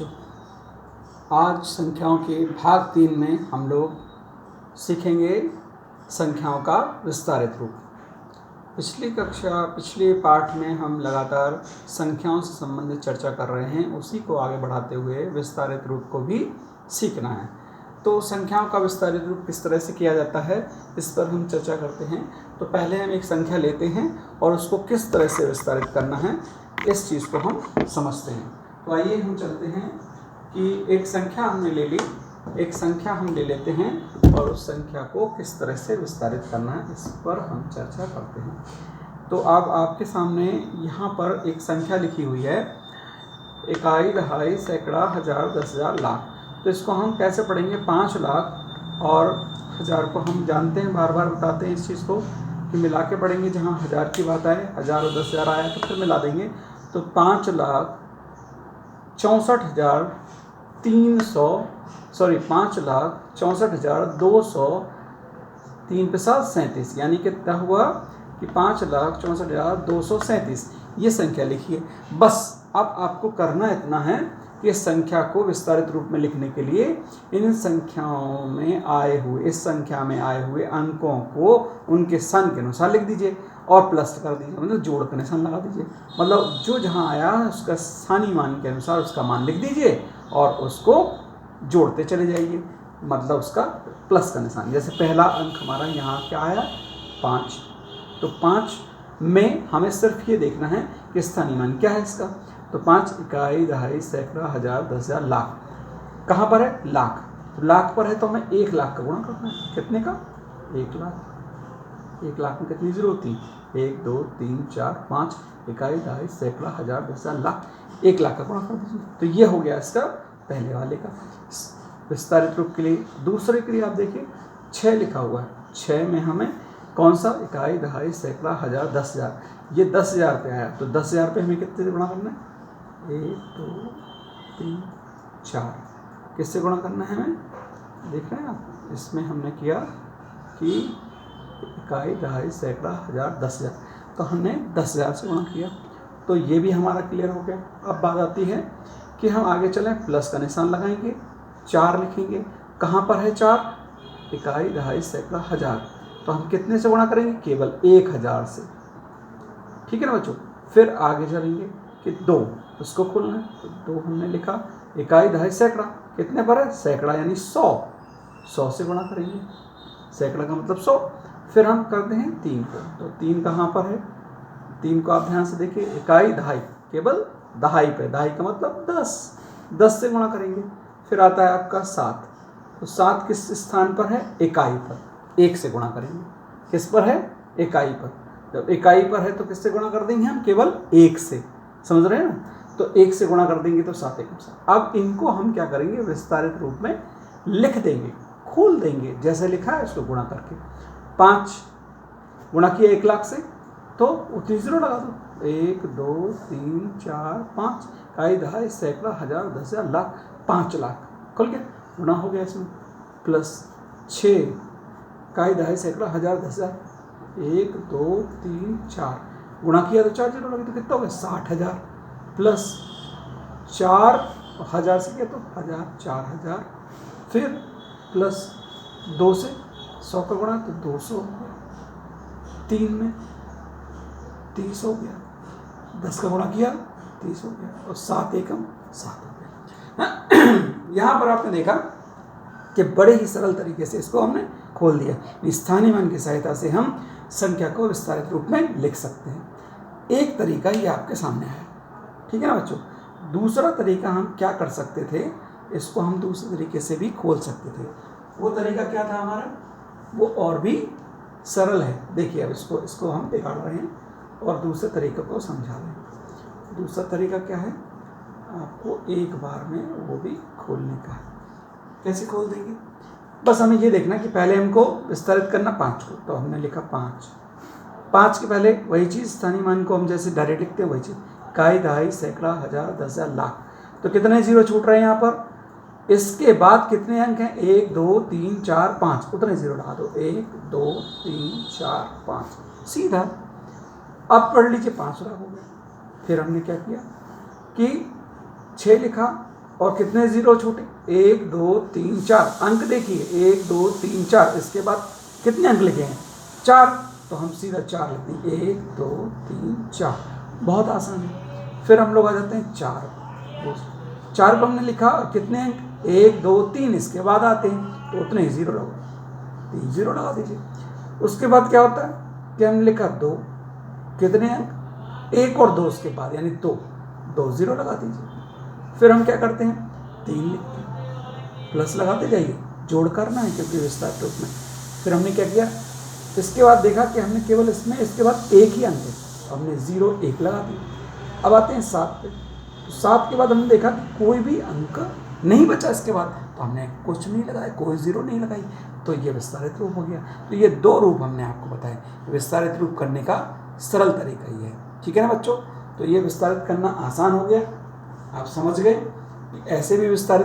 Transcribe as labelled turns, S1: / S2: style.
S1: बच्चों, आज संख्याओं के भाग 3 में हम लोग सीखेंगे संख्याओं का विस्तारित रूप। पिछले पाठ में हम लगातार संख्याओं से संबंधित चर्चा कर रहे हैं, उसी को आगे बढ़ाते हुए विस्तारित रूप को भी सीखना है। तो संख्याओं का विस्तारित रूप किस तरह से किया जाता है, इस पर हम चर्चा करते हैं। तो पहले हम एक संख्या लेते हैं और उसको किस तरह से विस्तारित करना है, इस चीज़ को हम समझते हैं। तो आइए हम चलते हैं कि एक संख्या हमने ले ली, एक संख्या हम ले लेते हैं और उस संख्या को किस तरह से विस्तारित करना है, इस पर हम चर्चा करते हैं। तो अब आपके सामने यहाँ पर एक संख्या लिखी हुई है, इकाई, दहाई, सैकड़ा, हजार, 10,000, लाख। तो इसको हम कैसे पढ़ेंगे? 5 लाख और हज़ार को हम जानते हैं, बार बार बताते हैं इस चीज़ को कि मिला के पढ़ेंगे। जहाँ हज़ार की बात आए, हज़ार और 10,000 आया तो फिर मिला देंगे। तो 5,64,200, 3 पे 7 37, यानी कितना हुआ कि 5,64,237 ये संख्या लिखिए। बस अब आपको करना इतना है कि इस संख्या को विस्तारित रूप में लिखने के लिए इन संख्याओं में आए हुए, इस संख्या में आए हुए अंकों को उनके सन के अनुसार लिख दीजिए और प्लस कर दीजिए, मतलब जोड़ का निशान लगा दीजिए। मतलब जो जहाँ आया उसका स्थानीय मान के अनुसार उसका मान लिख दीजिए और उसको जोड़ते चले जाइए, मतलब उसका प्लस का निशान। जैसे पहला अंक हमारा यहाँ क्या आया? 5। तो 5 में हमें सिर्फ ये देखना है कि स्थानीय मान क्या है इसका। तो 5 इकाई, दहाई, सैकड़ा, हजार, 10,000, लाख। कहाँ पर है? लाख। तो लाख पर है तो हमें 1 लाख का गुणा करना है। कितने का? 1 लाख। 1 लाख में कितनी जीरो होती है? 1 2 3 4 5 इकाई, दहाई, सैकड़ा, हजार, 10,000, लाख। 1 लाख का गुणा कर दीजिए। तो ये हो गया इसका पहले वाले का विस्तारित रूप के लिए। दूसरे के लिए आप देखिए 6 लिखा हुआ है। 6 में हमें कौन सा? इकाई, दहाई, सैकड़ा, हजार, 10,000। ये 10,000 पे आया तो 10,000 पे हमें कितने से गुणा करना है? 1 2 3 4। किससे गुणा करना है हमें? देख रहे हैं आप, इसमें हमने किया कि इकाई, दहाई, सैकड़ा, हजार, 10,000, तो हमने 10,000 से गुणा किया। तो ये भी हमारा क्लियर हो गया। अब बात आती है कि हम आगे चलें, प्लस का निशान लगाएंगे, 4 लिखेंगे। कहाँ पर है 4? इकाई, दहाई, सैकड़ा, हजार। तो हम कितने से गुणा करेंगे? केवल 1,000 से। ठीक है ना बच्चों? फिर आगे चलेंगे कि 2, उसको खोलना है। तो 2 हमने लिखा। इकाई, दहाई, सैकड़ा, कितने पर है? सैकड़ा यानी 100 से गुणा करेंगे। सैकड़ा का मतलब 100। फिर हम करते हैं 3 को। तो 3 कहाँ पर है? 3 को आप ध्यान से देखिए, इकाई, दहाई, केवल दहाई पे, दहाई का मतलब 10 से गुणा करेंगे। फिर आता है आपका 7। तो 7 किस स्थान पर है? इकाई पर, 1 से गुणा करेंगे। किस पर है? इकाई पर। जब इकाई पर है तो किससे गुणा कर देंगे हम? केवल 1 से। समझ रहे हैं ना? तो 1 से गुणा कर देंगे तो 7 एकम 7। अब इनको हम क्या करेंगे? विस्तारित रूप में लिख देंगे, खोल देंगे, जैसे लिखा है उसको गुणा करके। 5 गुणा किया 1 लाख से तो उतनी जीरो लगा दो। 1 2 3 4 5 इकाई, दहाई, सैकड़ा, हजार, 10,000, लाख। 5 लाख खुल गया, गुणा हो गया इसमें। प्लस 6 इकाई, दहाई, सैकड़ा, हजार, 10,000, 1 2 3 4 गुणा किया तो 4 जीरो लगे तो कितना हो गया? 60,000। प्लस 4,000 से किया तो 1000, 4,000। फिर प्लस 2 से 100 का गुणा तो 200 हो गया। 3 में 30 हो गया। 10 का गुणा किया 30 हो गया और 7 एकम 7 हो गया। यहाँ पर आपने देखा कि बड़े ही सरल तरीके से इसको हमने खोल दिया। स्थानीय मान की सहायता से हम संख्या को विस्तारित रूप में लिख सकते हैं। एक तरीका ये आपके सामने है। ठीक है ना बच्चों? दूसरा तरीका हम क्या कर सकते थे? इसको हम दूसरे तरीके से भी खोल सकते थे। वो तरीका क्या था हमारा? वो और भी सरल है। देखिए अब इसको हम बिगाड़ रहे हैं और दूसरे तरीके को समझा रहे हैं। दूसरा तरीका क्या है? आपको एक बार में वो भी खोलने का है। कैसे खोल देंगे? बस हमें ये देखना कि पहले हमको विस्तारित करना 5 को। तो हमने लिखा 5 के पहले वही चीज़, स्थानीय मान को हम जैसे डायरेक्ट लिखते हैं वही चीज़, इकाई, दहाई, सैकड़ा, हजार, 10,000, लाख। तो कितने जीरो छूट रहे हैं यहाँ पर? इसके बाद कितने अंक हैं? 1 2 3 4 5, उतने जीरो लगा दो। 1 2 3 4 5 सीधा। अब पढ़ लीजिए 5 लाख हो गया। फिर हमने क्या किया कि 6 लिखा और कितने जीरो छूटे, 1 2 3 4 अंक देखिए, 1 2 3 4, इसके बाद कितने अंक लिखे हैं, 4, तो हम सीधा 4 लिखते हैं, 1 2 3 4, बहुत आसान है। फिर हम लोग आ जाते हैं 4 को हमने लिखा और कितने अंक, 1 2 3, इसके बाद आते हैं तो उतने ही जीरो लगाओ, 3 जीरो लगा दीजिए। उसके बाद क्या होता है कि हमने लिखा 2, कितने अंक, 1 और 2 उसके बाद यानी 2 जीरो लगा दीजिए। फिर हम क्या करते हैं, 3 लिखते हैं, प्लस लगाते जाइए, जोड़ करना है क्योंकि विस्तार रूप में। फिर हमने क्या किया, इसके बाद देखा कि हमने केवल इसमें इसके बाद एक ही अंक है, हमने 0 1 लगा दिया। अब आते हैं 7 पे, तो 7 के बाद हमने देखा कि कोई भी अंक नहीं बचा इसके बाद, तो हमने कुछ नहीं लगाया, कोई जीरो नहीं लगाई, तो ये विस्तारित रूप हो गया। तो ये 2 रूप हमने आपको बताए, विस्तारित रूप करने का सरल तरीका ये है, ठीक है ना बच्चों। तो ये विस्तारित करना आसान हो गया, आप समझ गए, ऐसे भी विस्तारित